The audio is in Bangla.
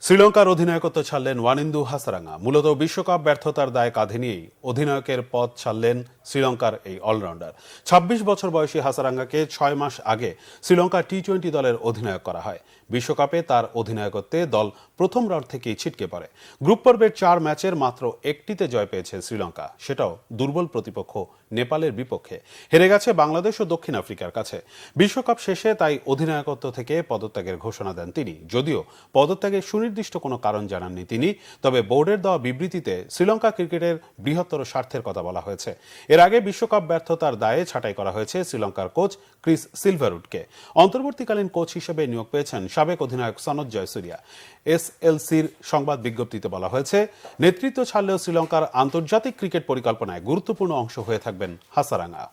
শ্রীলঙ্কার অধিনায়কত্ব ছাড়লেন ওয়ানিন্দু হাসারাঙ্গা। মূলত বিশ্বকাপ ব্যর্থতার দায় কাঁধে নিয়েই অধিনায়কের পদ ছাড়লেন শ্রীলঙ্কার এই অলরাউন্ডার। ২৬ বছর বয়সী হাসারাঙ্গাকে ৬ মাস আগে শ্রীলঙ্কা টি-20 দলের অধিনায়ক করা হয়। বিশ্বকাপে তার অধিনায়কত্বে দল প্রথম রাউন্ড থেকেই ছিটকে পড়ে। গ্রুপ পর্বের ৪ ম্যাচের মাত্র একটিতে জয় পেয়েছে শ্রীলঙ্কা, সেটাও দুর্বল প্রতিপক্ষ নেপালের বিপক্ষে। হেরে গেছে বাংলাদেশ ও দক্ষিণ আফ্রিকার কাছে। বিশ্বকাপ শেষে তাই অধিনায়কত্ব থেকে পদত্যাগের ঘোষণা দেন তিনি। যদিও পদত্যাগের সুনির্দিষ্ট কোনো কারণ জানাননি তিনি, তবে বোর্ডের দেওয়া বিবৃতিতে শ্রীলঙ্কা ক্রিকেটের বৃহত্তর স্বার্থের কথা বলা হয়েছে। এর আগে বিশ্বকাপ ব্যর্থতার দায়ে ছাঁটাই করা হয়েছে শ্রীলঙ্কার কোচ ক্রিস সিলভারউডকে। অন্তর্বর্তীকালীন কোচ হিসেবে নিয়োগ পেয়েছেন সাবেক অধিনায়ক সনৎ জয়সুরিয়া। এসএলসির সংবাদ বিজ্ঞপ্তিতে বলা হয়েছে, নেতৃত্ব ছাড়লেও শ্রীলঙ্কার আন্তর্জাতিক ক্রিকেট পরিকল্পনায় গুরুত্বপূর্ণ অংশ হয়ে থাকবেন হাসারাঙ্গা।